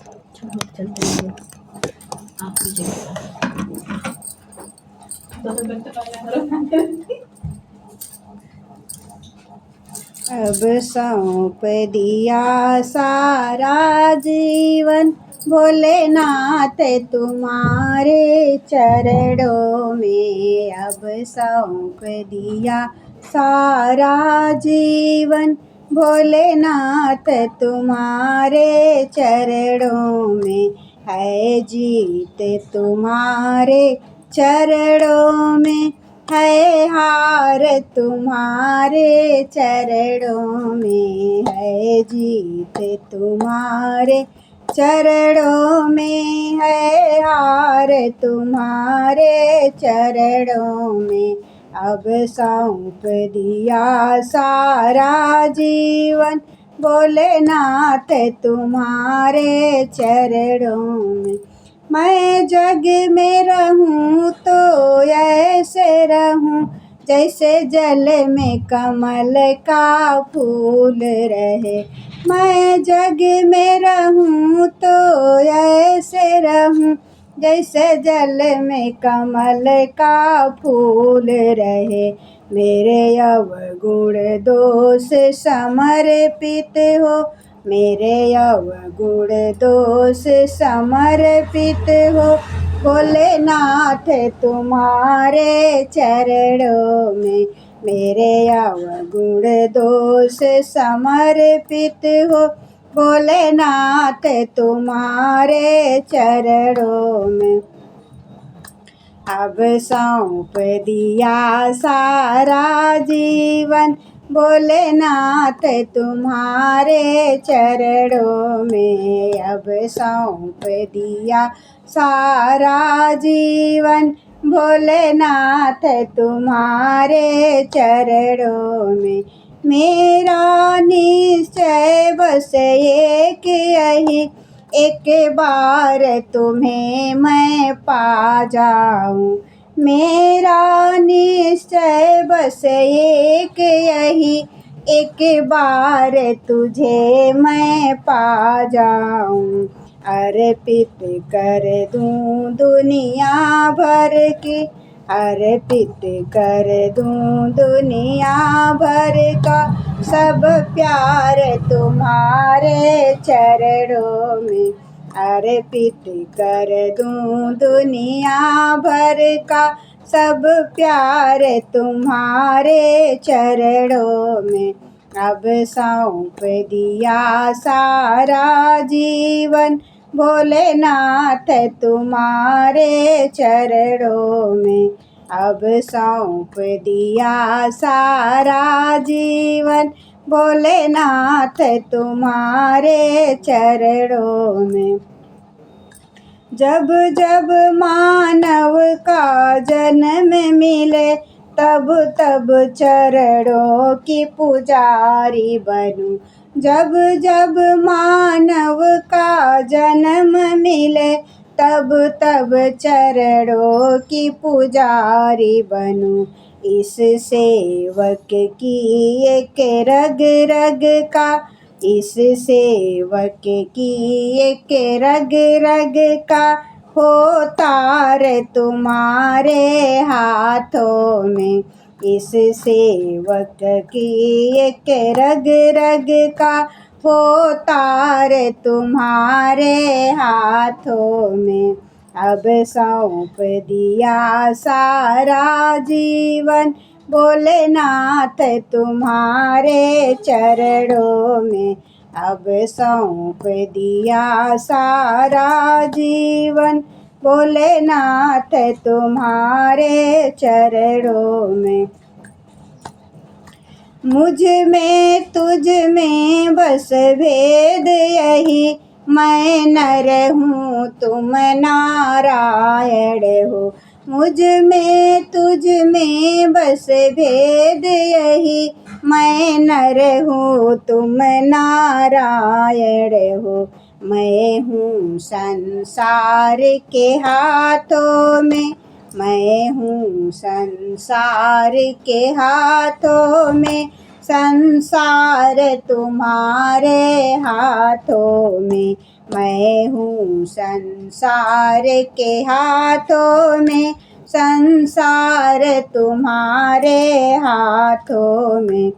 चलो चलते हैं आप अब सौंप दिया सारा जीवन भोलेनाथ तुम्हारे चरणों में। अब सौंप दिया सारा जीवन भोलेनाथ तुम्हारे चरणों में। है जीत तुम्हारे चरणों में, है हार तुम्हारे चरणों में। है जीत तुम्हारे चरणों में, है हार तुम्हारे चरणों में। अब सौंप दिया सारा जीवन भोलेनाथ तुम्हारे चरणों में। मैं जग में रहूं तो ऐसे रहूं जैसे जल में कमल का फूल रहे। मैं जग में रहूं तो ऐसे रहूं जैसे जल में कमल का फूल रहे। मेरे अवगुण दोष समर्पित हो, मेरे अवगुण दोष समर्पित हो भोलेनाथ तुम्हारे चरणों में। मेरे अवगुण दोष समर्पित हो भोलेनाथ तुम्हारे चरणों में। अब सौंप दिया सारा जीवन भोलेनाथ तुम्हारे चरणों में। अब सौंप दिया सारा जीवन भोलेनाथ तुम्हारे चरणों में। मेरा निश्चय बस एक यही, एक बार तुम्हें मैं पा जाऊं। मेरा निश्चय बस एक यही, एक बार तुझे मैं पा जाऊं। अर्पित कर दूं दुनिया भर की, अर्पित कर दूं दुनिया भर का सब प्यार तुम्हारे चरणों में। अर्पित कर दूं दुनिया भर का सब प्यार तुम्हारे चरणों में। अब सौंप दिया सारा जीवन भोलेनाथ तुम्हारे चरणों में। अब सौंप दिया सारा जीवन भोलेनाथ तुम्हारे चरणों में। जब जब मानव का जन्म मिले तब तब चरणों की पुजारी बनूं। जब जब मानव का जन्म मिले तब तब चरणों की पुजारी बनूं। इस सेवक की एक रग रग का, इस सेवक की एक रग रग का हो तार तुम्हारे हाथों में। इस सेवक की एक रग रग का हो तार तुम्हारे हाथों में। अब सौंप दिया सारा जीवन भोलेनाथ तुम्हारे चरणों में। अब सौंप दिया सारा जीवन भोलेनाथ तुम्हारे चरणों में। मुझ में तुझ में बस भेद यही, मैं नर हूँ तुम नारायण हो। मुझ में तुझ में बस भेद यही, मैं नर हूँ तुम नारायण हो। मैं हूँ संसार के हाथों में, मैं हूँ संसार के हाथों में। संसार तुम्हारे हाथों में, मैं हूँ संसार के हाथों में, संसार तुम्हारे हाथों में।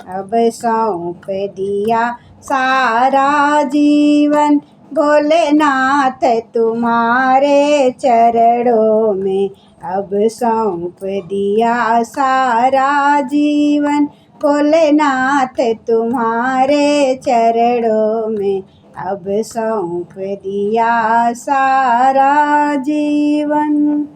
अब सौंप दिया सारा जीवन भोलेनाथ तुम्हारे चरणों में, अब सौंप दिया सारा जीवन भोलेनाथ तुम्हारे चरणों में, अब सौंप दिया सारा जीवन।